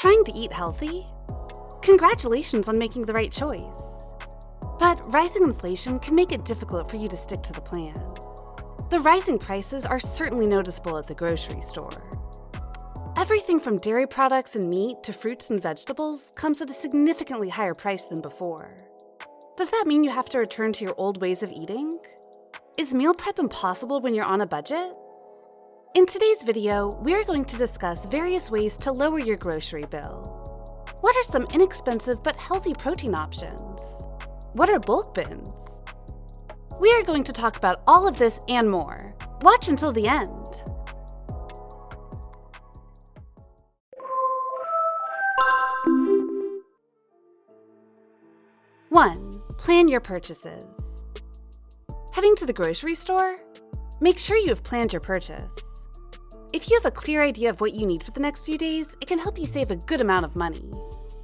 Trying to eat healthy? Congratulations on making the right choice. But rising inflation can make it difficult for you to stick to the plan. The rising prices are certainly noticeable at the grocery store. Everything from dairy products and meat to fruits and vegetables comes at a significantly higher price than before. Does that mean you have to return to your old ways of eating? Is meal prep impossible when you're on a budget? In today's video, we're going to discuss various ways to lower your grocery bill. What are some inexpensive but healthy protein options? What are bulk bins? We are going to talk about all of this and more. Watch until the end. One, plan your purchases. Heading to the grocery store? Make sure you have planned your purchase. If you have a clear idea of what you need for the next few days, it can help you save a good amount of money.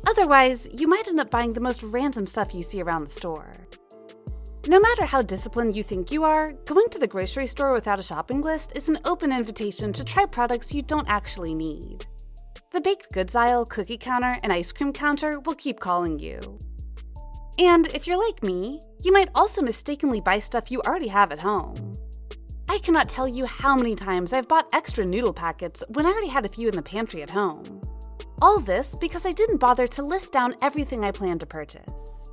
Otherwise, you might end up buying the most random stuff you see around the store. No matter how disciplined you think you are, going to the grocery store without a shopping list is an open invitation to try products you don't actually need. The baked goods aisle, cookie counter, and ice cream counter will keep calling you. And if you're like me, you might also mistakenly buy stuff you already have at home. I cannot tell you how many times I've bought extra noodle packets when I already had a few in the pantry at home. All this because I didn't bother to list down everything I planned to purchase.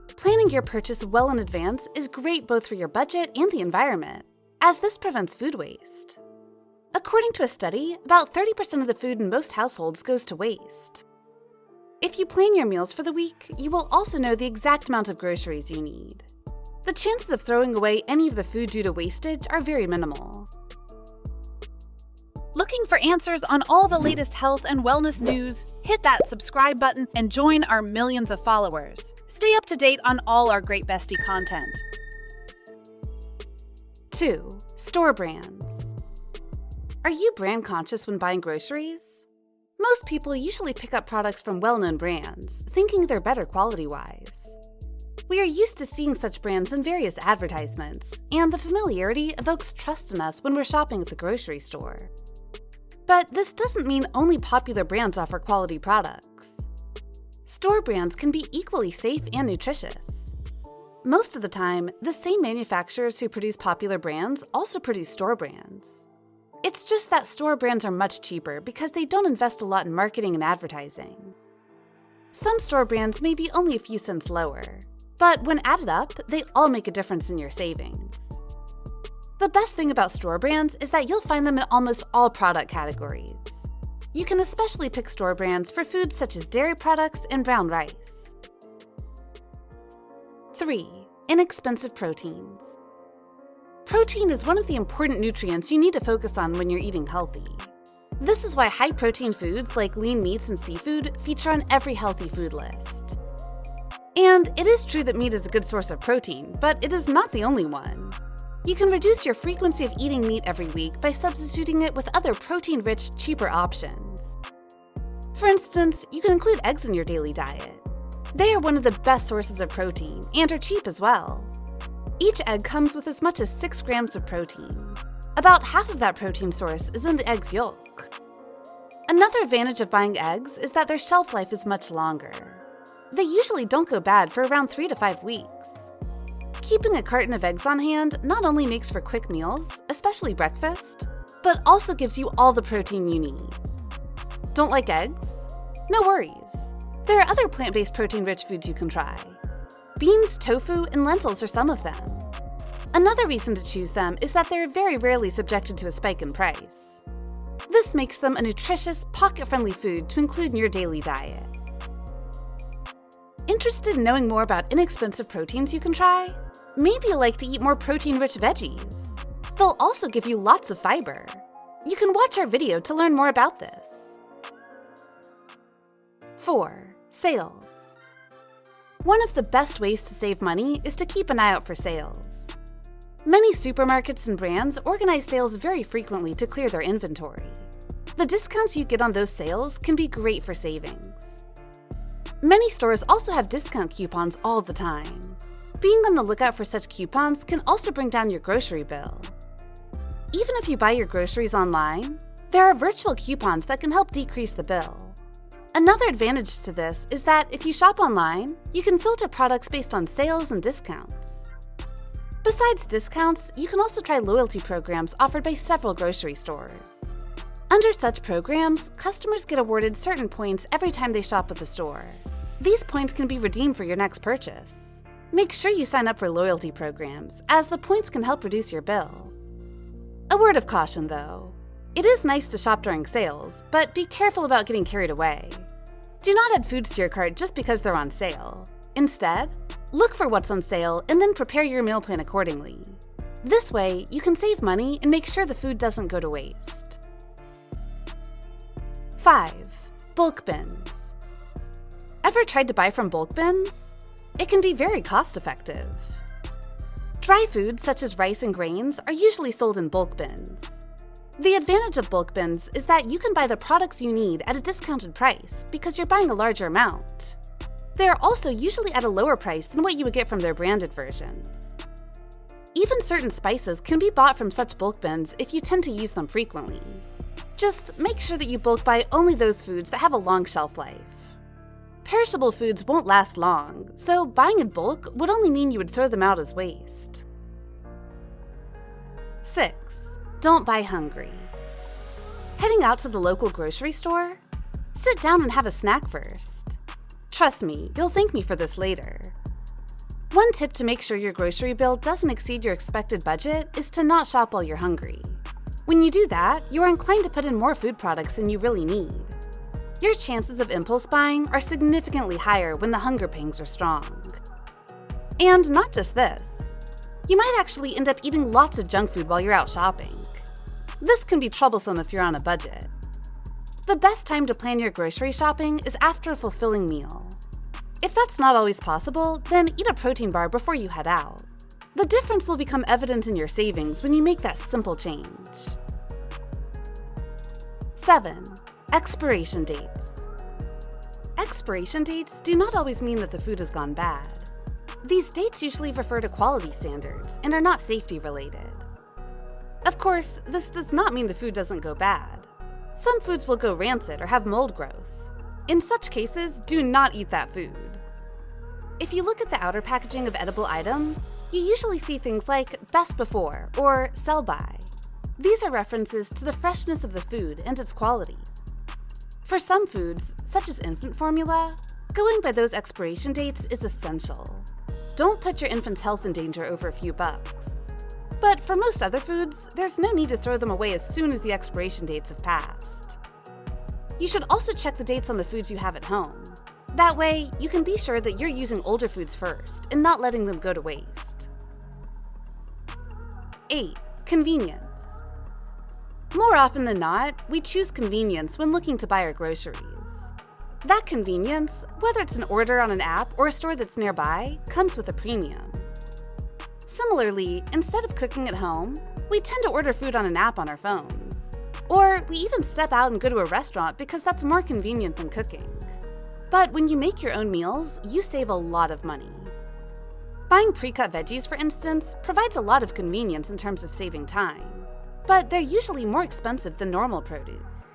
Planning your purchase well in advance is great both for your budget and the environment, as this prevents food waste. According to a study, about 30% of the food in most households goes to waste. If you plan your meals for the week, you will also know the exact amount of groceries you need. The chances of throwing away any of the food due to wastage are very minimal. Looking for answers on all the latest health and wellness news? Hit that subscribe button and join our millions of followers. Stay up to date on all our great Bestie content. 2. Store brands. Are you brand conscious when buying groceries? Most people usually pick up products from well-known brands, thinking they're better quality-wise. We are used to seeing such brands in various advertisements, and the familiarity evokes trust in us when we're shopping at the grocery store. But this doesn't mean only popular brands offer quality products. Store brands can be equally safe and nutritious. Most of the time, the same manufacturers who produce popular brands also produce store brands. It's just that store brands are much cheaper because they don't invest a lot in marketing and advertising. Some store brands may be only a few cents lower, but when added up, they all make a difference in your savings. The best thing about store brands is that you'll find them in almost all product categories. You can especially pick store brands for foods such as dairy products and brown rice. 3. Inexpensive proteins. Protein is one of the important nutrients you need to focus on when you're eating healthy. This is why high-protein foods like lean meats and seafood feature on every healthy food list. And it is true that meat is a good source of protein, but it is not the only one. You can reduce your frequency of eating meat every week by substituting it with other protein-rich, cheaper options. For instance, you can include eggs in your daily diet. They are one of the best sources of protein and are cheap as well. Each egg comes with as much as 6 grams of protein. About half of that protein source is in the egg's yolk. Another advantage of buying eggs is that their shelf life is much longer. They usually don't go bad for around 3 to 5 weeks. Keeping a carton of eggs on hand not only makes for quick meals, especially breakfast, but also gives you all the protein you need. Don't like eggs? No worries. There are other plant-based protein-rich foods you can try. Beans, tofu, and lentils are some of them. Another reason to choose them is that they're very rarely subjected to a spike in price. This makes them a nutritious, pocket-friendly food to include in your daily diet. Interested in knowing more about inexpensive proteins you can try? Maybe you'll like to eat more protein-rich veggies. They'll also give you lots of fiber. You can watch our video to learn more about this. 4. Sales. One of the best ways to save money is to keep an eye out for sales. Many supermarkets and brands organize sales very frequently to clear their inventory. The discounts you get on those sales can be great for savings. Many stores also have discount coupons all the time. Being on the lookout for such coupons can also bring down your grocery bill. Even if you buy your groceries online, there are virtual coupons that can help decrease the bill. Another advantage to this is that if you shop online, you can filter products based on sales and discounts. Besides discounts, you can also try loyalty programs offered by several grocery stores. Under such programs, customers get awarded certain points every time they shop at the store. These points can be redeemed for your next purchase. Make sure you sign up for loyalty programs, as the points can help reduce your bill. A word of caution, though. It is nice to shop during sales, but be careful about getting carried away. Do not add foods to your cart just because they're on sale. Instead, look for what's on sale and then prepare your meal plan accordingly. This way, you can save money and make sure the food doesn't go to waste. 5. Bulk bins. Ever tried to buy from bulk bins? It can be very cost-effective. Dry foods such as rice and grains are usually sold in bulk bins. The advantage of bulk bins is that you can buy the products you need at a discounted price because you're buying a larger amount. They are also usually at a lower price than what you would get from their branded versions. Even certain spices can be bought from such bulk bins if you tend to use them frequently. Just make sure that you bulk buy only those foods that have a long shelf life. Perishable foods won't last long, so buying in bulk would only mean you would throw them out as waste. 6. Don't buy hungry. Heading out to the local grocery store? Sit down and have a snack first. Trust me, you'll thank me for this later. One tip to make sure your grocery bill doesn't exceed your expected budget is to not shop while you're hungry. When you do that, you are inclined to put in more food products than you really need. Your chances of impulse buying are significantly higher when the hunger pangs are strong. And not just this. You might actually end up eating lots of junk food while you're out shopping. This can be troublesome if you're on a budget. The best time to plan your grocery shopping is after a fulfilling meal. If that's not always possible, then eat a protein bar before you head out. The difference will become evident in your savings when you make that simple change. 7. Expiration dates. Expiration dates do not always mean that the food has gone bad. These dates usually refer to quality standards and are not safety related. Of course, this does not mean the food doesn't go bad. Some foods will go rancid or have mold growth. In such cases, do not eat that food. If you look at the outer packaging of edible items, you usually see things like Best Before or Sell By. These are references to the freshness of the food and its quality. For some foods, such as infant formula, going by those expiration dates is essential. Don't put your infant's health in danger over a few bucks. But for most other foods, there's no need to throw them away as soon as the expiration dates have passed. You should also check the dates on the foods you have at home. That way, you can be sure that you're using older foods first and not letting them go to waste. 8. Convenience. More often than not, we choose convenience when looking to buy our groceries. That convenience, whether it's an order on an app or a store that's nearby, comes with a premium. Similarly, instead of cooking at home, we tend to order food on an app on our phones. Or we even step out and go to a restaurant because that's more convenient than cooking. But when you make your own meals, you save a lot of money. Buying pre-cut veggies, for instance, provides a lot of convenience in terms of saving time. But they're usually more expensive than normal produce.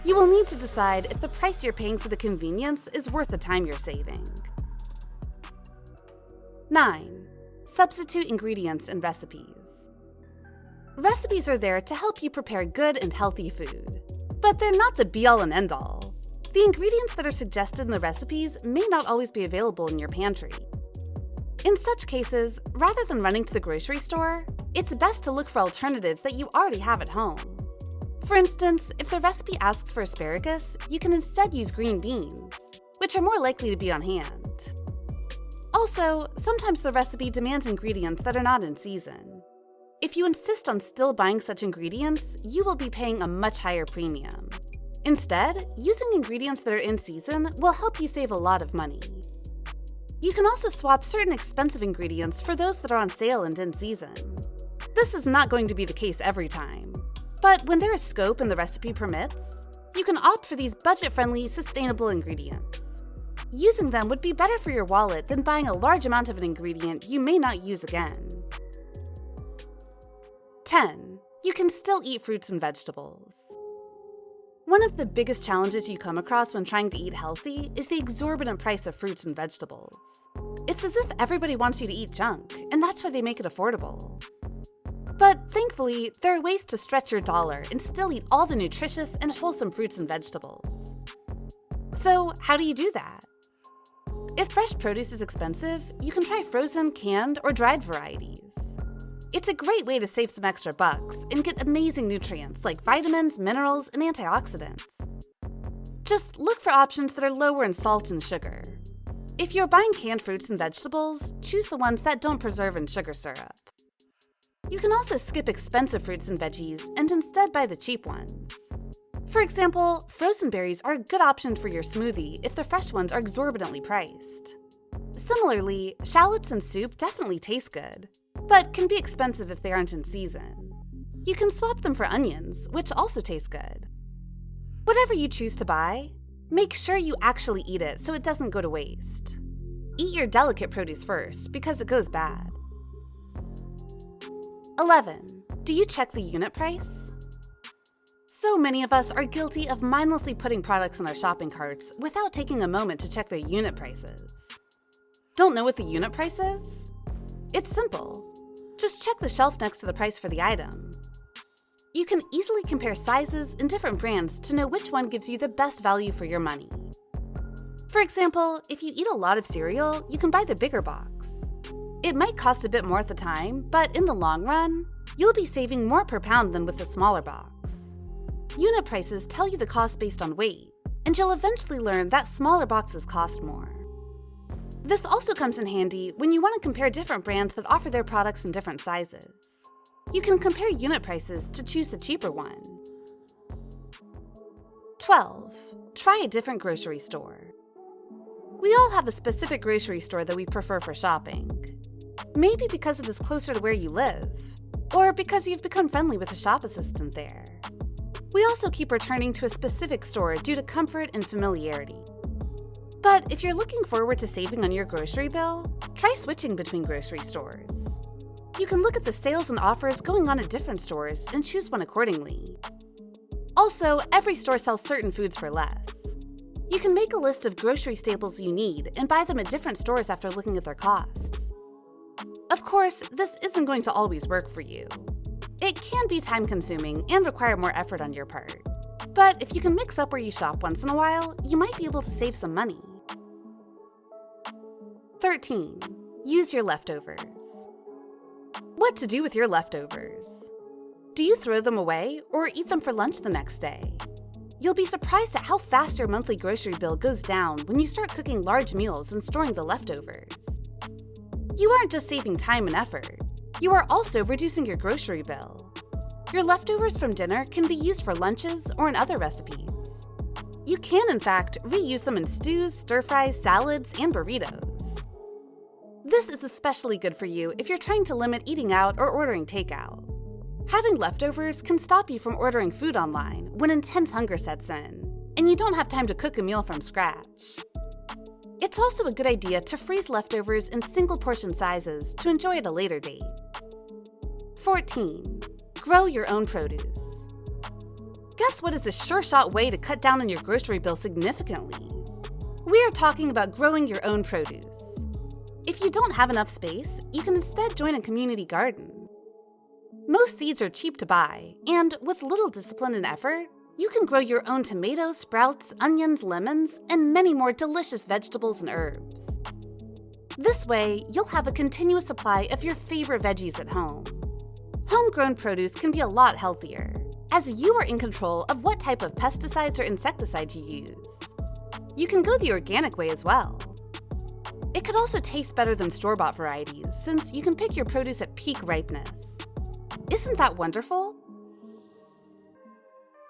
You will need to decide if the price you're paying for the convenience is worth the time you're saving. 9. Substitute ingredients and recipes. Recipes are there to help you prepare good and healthy food, but they're not the be-all and end-all. The ingredients that are suggested in the recipes may not always be available in your pantry. In such cases, rather than running to the grocery store, it's best to look for alternatives that you already have at home. For instance, if the recipe asks for asparagus, you can instead use green beans, which are more likely to be on hand. Also, sometimes the recipe demands ingredients that are not in season. If you insist on still buying such ingredients, you will be paying a much higher premium. Instead, using ingredients that are in season will help you save a lot of money. You can also swap certain expensive ingredients for those that are on sale and in season. This is not going to be the case every time, but when there is scope and the recipe permits, you can opt for these budget-friendly, sustainable ingredients. Using them would be better for your wallet than buying a large amount of an ingredient you may not use again. 10. You can still eat fruits and vegetables. One of the biggest challenges you come across when trying to eat healthy is the exorbitant price of fruits and vegetables. It's as if everybody wants you to eat junk, and that's why they make it affordable. But thankfully, there are ways to stretch your dollar and still eat all the nutritious and wholesome fruits and vegetables. So, how do you do that? If fresh produce is expensive, you can try frozen, canned, or dried varieties. It's a great way to save some extra bucks and get amazing nutrients like vitamins, minerals, and antioxidants. Just look for options that are lower in salt and sugar. If you're buying canned fruits and vegetables, choose the ones that don't preserve in sugar syrup. You can also skip expensive fruits and veggies and instead buy the cheap ones. For example, frozen berries are a good option for your smoothie if the fresh ones are exorbitantly priced. Similarly, shallots in soup definitely taste good, but can be expensive if they aren't in season. You can swap them for onions, which also taste good. Whatever you choose to buy, make sure you actually eat it so it doesn't go to waste. Eat your delicate produce first because it goes bad. 11. Do you check the unit price? So many of us are guilty of mindlessly putting products in our shopping carts without taking a moment to check their unit prices. Don't know what the unit price is? It's simple. Just check the shelf next to the price for the item. You can easily compare sizes and different brands to know which one gives you the best value for your money. For example, if you eat a lot of cereal, you can buy the bigger box. It might cost a bit more at the time, but in the long run, you'll be saving more per pound than with the smaller box. Unit prices tell you the cost based on weight, and you'll eventually learn that smaller boxes cost more. This also comes in handy when you want to compare different brands that offer their products in different sizes. You can compare unit prices to choose the cheaper one. 12. Try a different grocery store. We all have a specific grocery store that we prefer for shopping. Maybe because it is closer to where you live, or because you've become friendly with a shop assistant there. We also keep returning to a specific store due to comfort and familiarity. But if you're looking forward to saving on your grocery bill, try switching between grocery stores. You can look at the sales and offers going on at different stores and choose one accordingly. Also, every store sells certain foods for less. You can make a list of grocery staples you need and buy them at different stores after looking at their costs. Of course, this isn't going to always work for you. It can be time-consuming and require more effort on your part. But if you can mix up where you shop once in a while, you might be able to save some money. 13. Use your leftovers. What to do with your leftovers? Do you throw them away or eat them for lunch the next day? You'll be surprised at how fast your monthly grocery bill goes down when you start cooking large meals and storing the leftovers. You aren't just saving time and effort, you are also reducing your grocery bill. Your leftovers from dinner can be used for lunches or in other recipes. You can, in fact, reuse them in stews, stir-fries, salads, and burritos. This is especially good for you if you're trying to limit eating out or ordering takeout. Having leftovers can stop you from ordering food online when intense hunger sets in, and you don't have time to cook a meal from scratch. It's also a good idea to freeze leftovers in single portion sizes to enjoy at a later date. 14. Grow your own produce. Guess what is a sure-shot way to cut down on your grocery bill significantly? We are talking about growing your own produce. If you don't have enough space, you can instead join a community garden. Most seeds are cheap to buy, and with little discipline and effort, you can grow your own tomatoes, sprouts, onions, lemons, and many more delicious vegetables and herbs. This way, you'll have a continuous supply of your favorite veggies at home. Homegrown produce can be a lot healthier, as you are in control of what type of pesticides or insecticides you use. You can go the organic way as well. It could also taste better than store-bought varieties, since you can pick your produce at peak ripeness. Isn't that wonderful?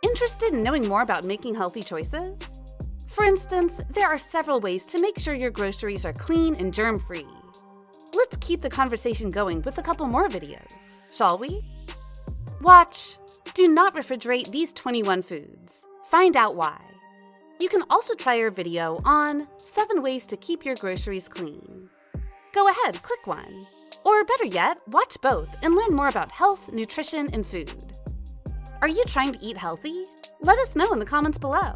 Interested in knowing more about making healthy choices? For instance, there are several ways to make sure your groceries are clean and germ-free. Let's keep the conversation going with a couple more videos, shall we? Watch Do Not Refrigerate These 21 Foods. Find out why. You can also try our video on 7 ways to keep your groceries clean. Go ahead, click one. Or better yet, watch both and learn more about health, nutrition, and food. Are you trying to eat healthy? Let us know in the comments below.